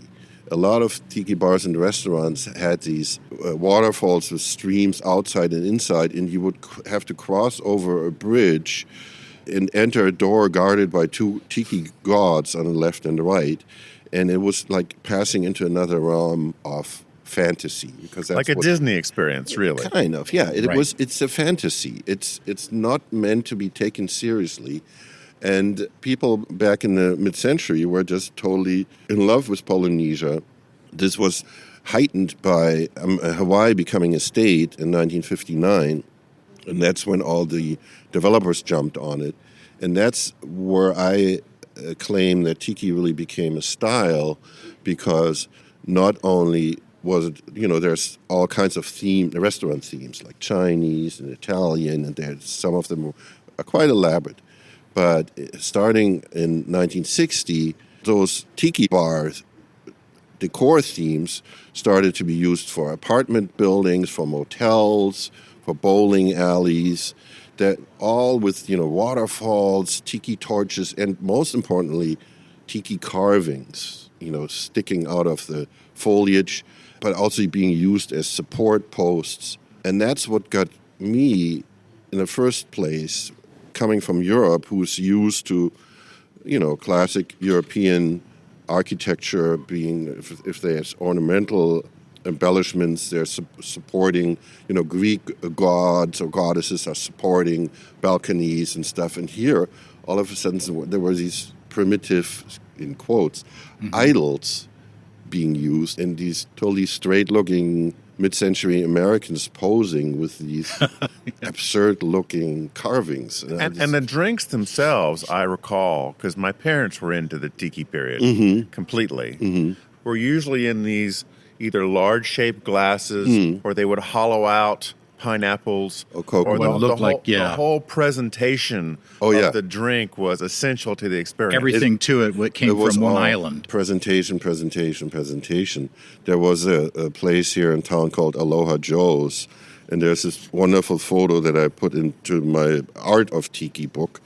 A lot of tiki bars and restaurants had these waterfalls with streams outside and inside, and you would have to cross over a bridge and enter a door guarded by two tiki gods on the left and the right. And it was like passing into another realm of fantasy, because that's Like a Disney experience, really. Kind of, yeah. Right. It's a fantasy. It's not meant to be taken seriously. And people back in the mid-century were just totally in love with Polynesia. This was heightened by Hawaii becoming a state in 1959, and that's when all the developers jumped on it. And that's where I claim that tiki really became a style, because not only was it, there's all kinds of restaurant themes like Chinese and Italian, and some of them are quite elaborate. But starting in 1960, those tiki bars decor themes started to be used for apartment buildings, for motels, for bowling alleys, that all with, waterfalls, tiki torches, and most importantly, tiki carvings, sticking out of the foliage, but also being used as support posts. And that's what got me, in the first place, coming from Europe, who's used to, classic European architecture being, if there's ornamental embellishments, they're supporting, Greek gods or goddesses are supporting balconies and stuff. And here, all of a sudden, there were these primitive, in quotes, idols being used, and these totally straight-looking mid-century Americans posing with these absurd-looking carvings. And the drinks themselves, I recall, because my parents were into the tiki period completely, were usually in these either large-shaped glasses or they would hollow out pineapples, or coconut. The whole presentation of the drink was essential to the experience. Everything to it came from one island. Presentation. There was a place here in town called Aloha Joe's, and there's this wonderful photo that I put into my Art of Tiki book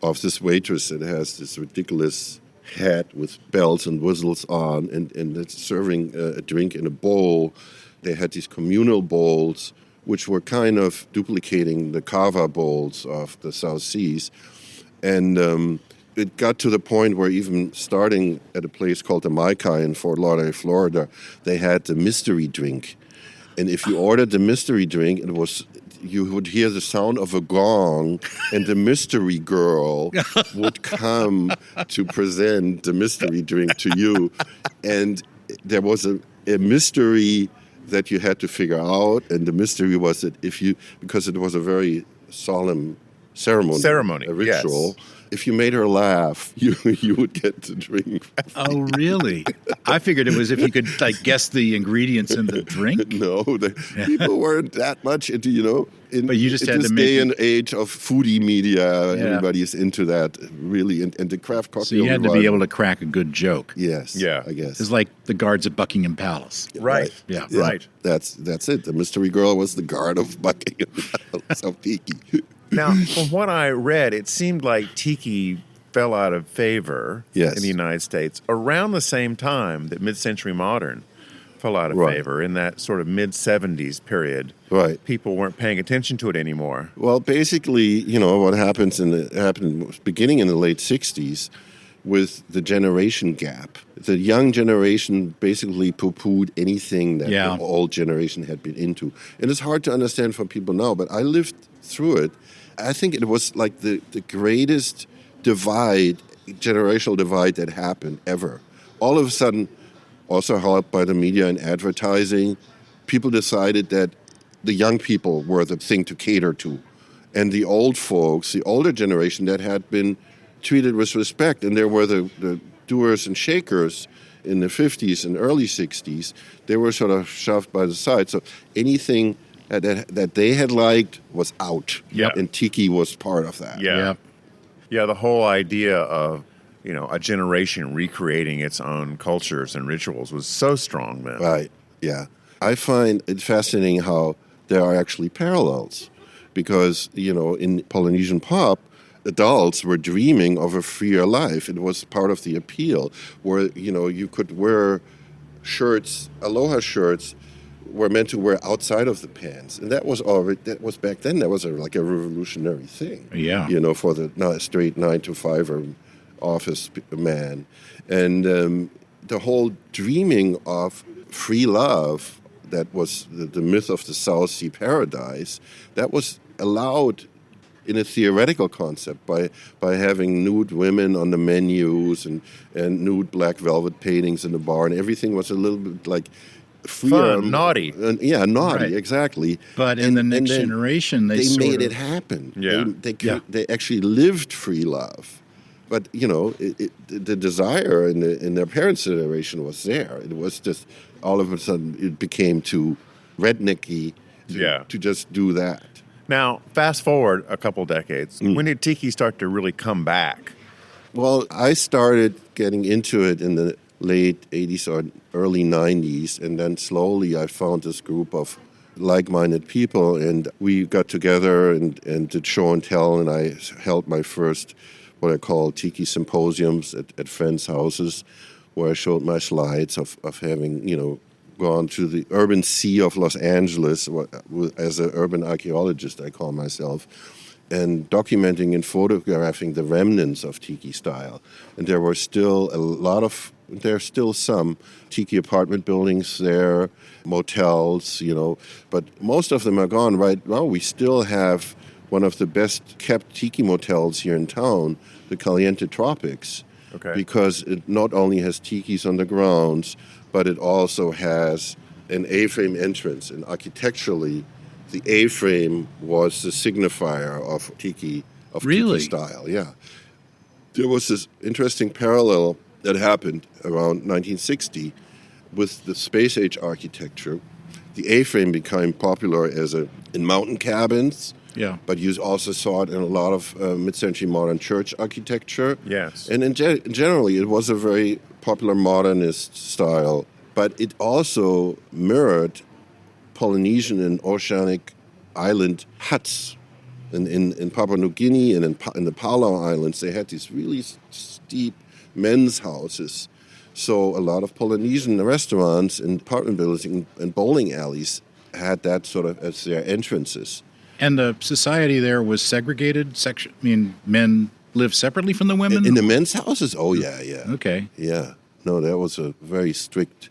of this waitress that has this ridiculous hat with bells and whistles on, and it's serving a drink in a bowl. They had these communal bowls, which were kind of duplicating the kava bowls of the South Seas. And it got to the point where even starting at a place called the Maikai in Fort Lauderdale, Florida, they had the mystery drink. And if you ordered the mystery drink, you would hear the sound of a gong, and the mystery girl would come to present the mystery drink to you. And there was a mystery that you had to figure out, and the mystery was that because it was a very solemn ceremony, a ritual. Yes. If you made her laugh, you would get to drink. Oh, really? I figured it was if you could guess the ingredients in the drink. No, people weren't that much into But you just had this to make day it. and age of foodie media. Everybody's into that, really, and the craft cocktail. So you had to be able to crack a good joke. Yes, Yeah. I guess. It's like the guards at Buckingham Palace. Right. Yeah. Right. That's it. The mystery girl was the guard of Buckingham Palace of Tiki. Now, from what I read, it seemed like tiki fell out of favor in the United States around the same time that mid-century modern fell out of Right. favor in that sort of mid-'70s period. Right. People weren't paying attention to it anymore. Well, basically, what happened beginning in the late 60s with the generation gap. The young generation basically poo-pooed anything that the old generation had been into. And it's hard to understand for people now, but I lived through it. I think it was like the greatest generational divide that happened ever. All of a sudden, also helped by the media and advertising, people decided that the young people were the thing to cater to. And the old folks, the older generation that had been treated with respect, and there were the doers and shakers in the 50s and early 60s, they were sort of shoved by the side. So anything that they had liked was out. Yep. And Tiki was part of that. Yeah. Yeah, the whole idea of, a generation recreating its own cultures and rituals was so strong then. Right, yeah. I find it fascinating how there are actually parallels because, in Polynesian pop, adults were dreaming of a freer life. It was part of the appeal where, you could wear shirts, aloha shirts, were meant to wear outside of the pants. And that was back then, that was like a revolutionary thing. Yeah. For the straight 9-to-5 or office man. And the whole dreaming of free love, that was the myth of the South Sea paradise, that was allowed in a theoretical concept by having nude women on the menus and nude black velvet paintings in the bar, and everything was a little bit like freer. Fun, naughty. Yeah, naughty, Right. exactly. But in the next generation, they made it happen. Yeah. They actually lived free love. But, the desire in their parents' generation was there. It was just, all of a sudden, it became too rednecky to just do that. Now, fast forward a couple decades. When did Tiki start to really come back? Well, I started getting into it in the late 80s or early 90s, and then slowly I found this group of like-minded people, and we got together and did show and tell, and I held my first, what I call Tiki Symposiums at friends' houses, where I showed my slides of having, gone to the urban sea of Los Angeles as an urban archaeologist, I call myself, and documenting and photographing the remnants of Tiki style. And there were still there's still some Tiki apartment buildings there, motels, but most of them are gone right now. We still have one of the best kept Tiki motels here in town, the Caliente Tropics, because it not only has Tikis on the grounds, but it also has an A-frame entrance. And architecturally, the A-frame was the signifier of Tiki, Tiki style. Yeah. There was this interesting parallel that happened around 1960 with the space age architecture. The A-frame became popular in mountain cabins. Yeah. But you also saw it in a lot of mid-century modern church architecture. Yes. And generally, it was a very popular modernist style, but it also mirrored Polynesian and oceanic island huts. In Papua New Guinea and in the Palau Islands, they had these really steep men's houses. So a lot of Polynesian restaurants and apartment buildings and bowling alleys had that sort of as their entrances. And the society there was segregated? Men lived separately from the women? In the men's houses? Oh, yeah. Okay. Yeah. No, that was a very strict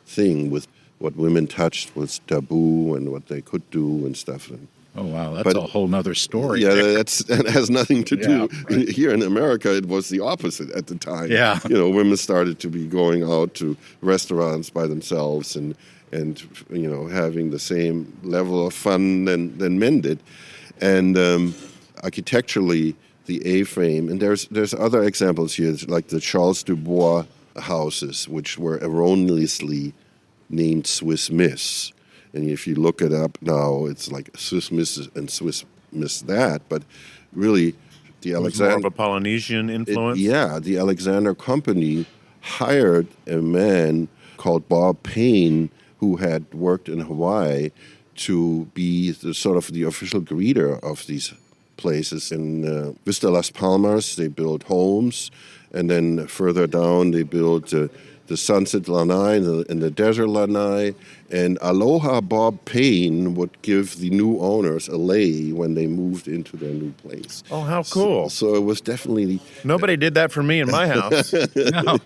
thing with what women touched was taboo and what they could do and stuff. Oh, wow. That's a whole nother story. Yeah, that has nothing to do. Yeah, right. Here in America, it was the opposite at the time. Yeah. Women started to be going out to restaurants by themselves and having the same level of fun than men did. And architecturally, the A-frame, and there's other examples here, like the Charles Dubois houses, which were erroneously named Swiss Miss. And if you look it up now, it's like Swiss Miss and Swiss Miss that. But really, the Alexander... more of a Polynesian influence? The Alexander Company hired a man called Bob Payne, who had worked in Hawaii, to be the official greeter of these places. In Vista Las Palmas, they built homes, and then further down, they built the Sunset Lanai and the Desert Lanai. And Aloha Bob Payne would give the new owners a lei when they moved into their new place. Oh, how cool. So it was definitely... Nobody did that for me in my house. No.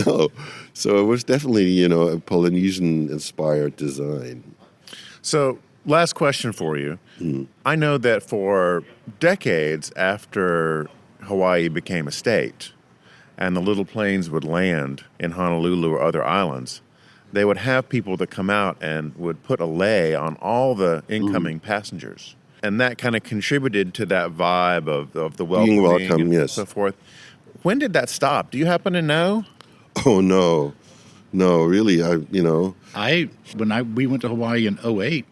No. So it was definitely, a Polynesian-inspired design. So, last question for you. I know that for decades after Hawaii became a state and the little planes would land in Honolulu or other islands, they would have people that come out and would put a lei on all the incoming passengers. And that kind of contributed to that vibe of the welcoming Being welcome, and yes. so forth. When did that stop? Do you happen to know? Oh, no. No, really, We went to Hawaii in 2008.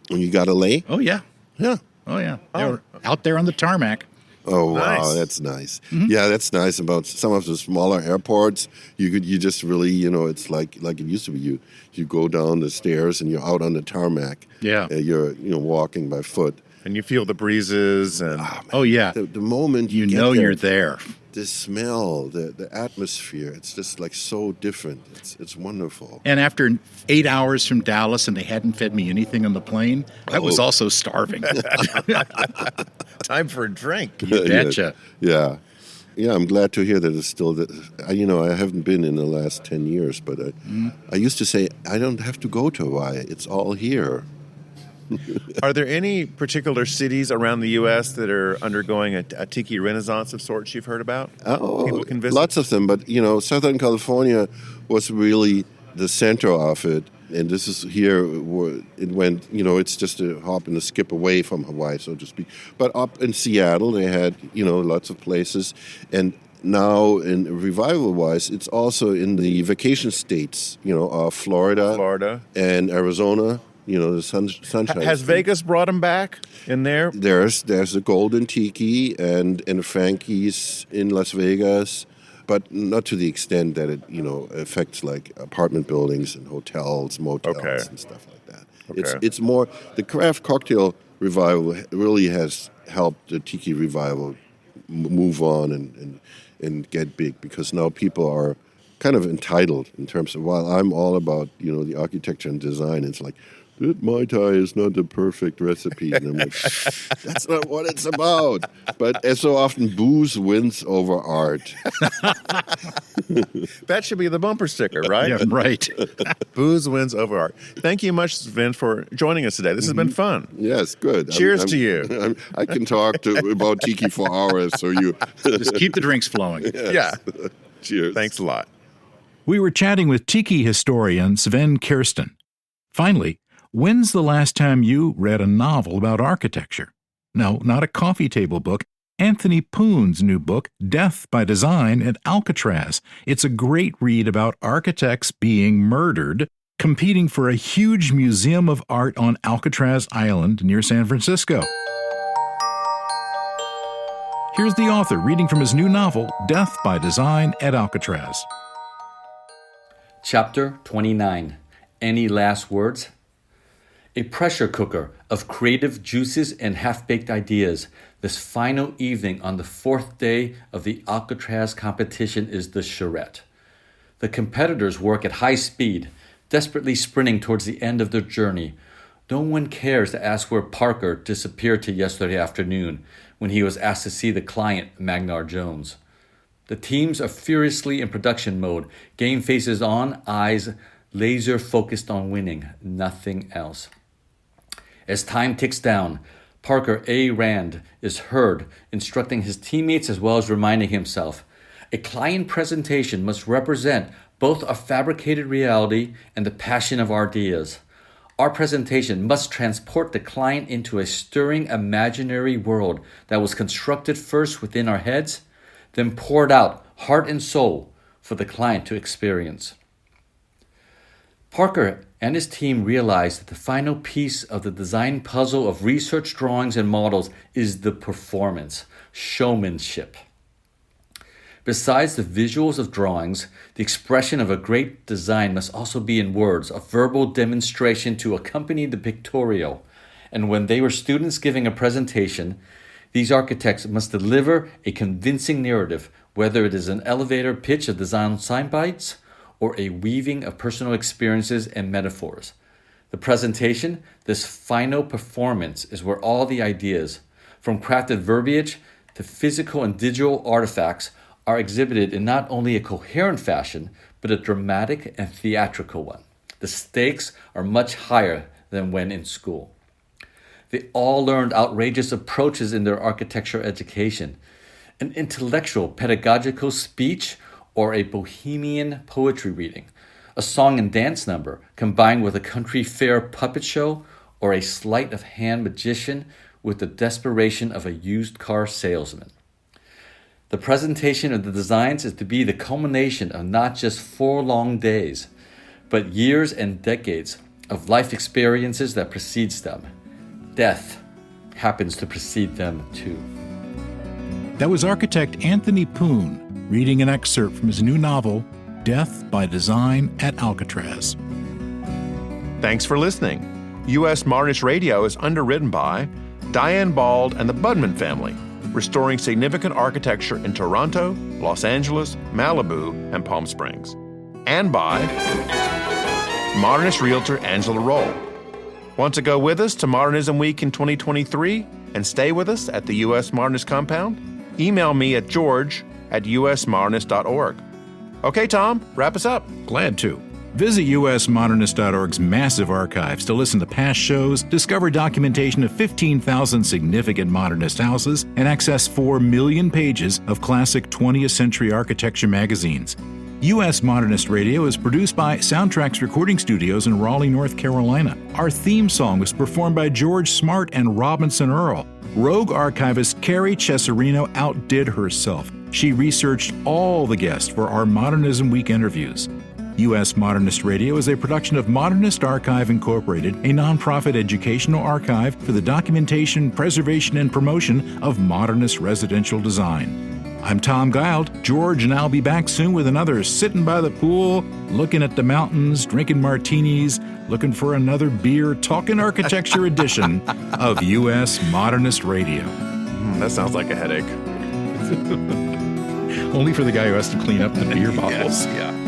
when you got a lei? Oh, yeah. Yeah. Oh, yeah. They were out there on the tarmac. Oh, wow, Nice. that's nice. Yeah, that's nice. About some of the smaller airports, you just really, it's like it used to be. You go down the stairs and you're out on the tarmac. Yeah. You're walking by foot. And you feel the breezes and... Oh, yeah. The moment You get know there, you're there. the smell, the atmosphere, it's just like so different. It's wonderful. And after 8 hours from Dallas and they hadn't fed me anything on the plane, I was also starving. Time for a drink. You betcha. Yeah. Yeah, I'm glad to hear that it's still, I haven't been in the last 10 years, but I used to say, I don't have to go to Hawaii. It's all here. Are there any particular cities around the U.S. that are undergoing a tiki renaissance of sorts you've heard about? People can visit? Lots of them, but, Southern California was really the center of it. And this is here where it went, it's just a hop and a skip away from Hawaii, so to speak. But up in Seattle, they had, lots of places. And now, in revival-wise, it's also in the vacation states, Florida and Arizona, the sunshine. Has State. Vegas brought them back in there? There's the Golden Tiki and Frankie's in Las Vegas, but not to the extent that it, affects like apartment buildings and hotels, motels, and stuff like that. Okay. It's more, the craft cocktail revival really has helped the Tiki revival move on and get big, because now people are kind of entitled in terms of, while I'm all about, the architecture and design, it's like, that Mai Tai is not the perfect recipe. And I'm like, that's not what it's about. But as so often, booze wins over art. That should be the bumper sticker, right? Yeah, right. Booze wins over art. Thank you much, Sven, for joining us today. This has been fun. Yes, good. Cheers to you. I can talk about Tiki for hours, so you... Just keep the drinks flowing. Yeah. Cheers. Thanks a lot. We were chatting with Tiki historian Sven Kirsten. Finally, when's the last time you read a novel about architecture? No, not a coffee table book. Anthony Poon's new book, Death by Design at Alcatraz. It's a great read about architects being murdered, competing for a huge museum of art on Alcatraz Island near San Francisco. Here's the author reading from his new novel, Death by Design at Alcatraz. Chapter 29. Any last words? A pressure cooker of creative juices and half-baked ideas. This final evening on the fourth day of the Alcatraz competition is the charrette. The competitors work at high speed, desperately sprinting towards the end of their journey. No one cares to ask where Parker disappeared to yesterday afternoon when he was asked to see the client, Magnar Jones. The teams are furiously in production mode, game faces on, eyes laser focused on winning, nothing else. As time ticks down, Parker A. Rand is heard instructing his teammates as well as reminding himself, a client presentation must represent both a fabricated reality and the passion of our ideas. Our presentation must transport the client into a stirring imaginary world that was constructed first within our heads, then poured out heart and soul for the client to experience. Parker and his team realized that the final piece of the design puzzle of research drawings and models is the performance, showmanship. Besides the visuals of drawings, the expression of a great design must also be in words, a verbal demonstration to accompany the pictorial. And when they were students giving a presentation, these architects must deliver a convincing narrative, whether it is an elevator pitch of design sign bites or a weaving of personal experiences and metaphors. The presentation, this final performance, is where all the ideas, from crafted verbiage to physical and digital artifacts, are exhibited in not only a coherent fashion, but a dramatic and theatrical one. The stakes are much higher than when in school. They all learned outrageous approaches in their architecture education, an intellectual pedagogical speech or a bohemian poetry reading, a song and dance number combined with a country fair puppet show, or a sleight of hand magician with the desperation of a used car salesman. The presentation of the designs is to be the culmination of not just 4 long days, but years and decades of life experiences that precedes them. Death happens to precede them too. That was architect Anthony Poon reading an excerpt from his new novel, Death by Design at Alcatraz. Thanks for listening. U.S. Modernist Radio is underwritten by Diane Bald and the Budman family, restoring significant architecture in Toronto, Los Angeles, Malibu, and Palm Springs. And by Modernist realtor Angela Roll. Want to go with us to Modernism Week in 2023 and stay with us at the U.S. Modernist compound? Email me at george@usmodernist.org. Okay, Tom, wrap us up. Glad to. Visit usmodernist.org's massive archives to listen to past shows, discover documentation of 15,000 significant modernist houses, and access 4 million pages of classic 20th century architecture magazines. U.S. Modernist Radio is produced by Soundtracks Recording Studios in Raleigh, North Carolina. Our theme song was performed by George Smart and Robinson Earl. Rogue archivist Carrie Cesarino outdid herself. She researched all the guests for our Modernism Week interviews. U.S. Modernist Radio is a production of Modernist Archive Incorporated, a nonprofit educational archive for the documentation, preservation, and promotion of modernist residential design. I'm Tom Guild. George and I'll be back soon with another sitting by the pool, looking at the mountains, drinking martinis, looking for another beer, talking architecture edition of U.S. Modernist Radio. That sounds like a headache. Only for the guy who has to clean up the beer bottles. Yes, yeah.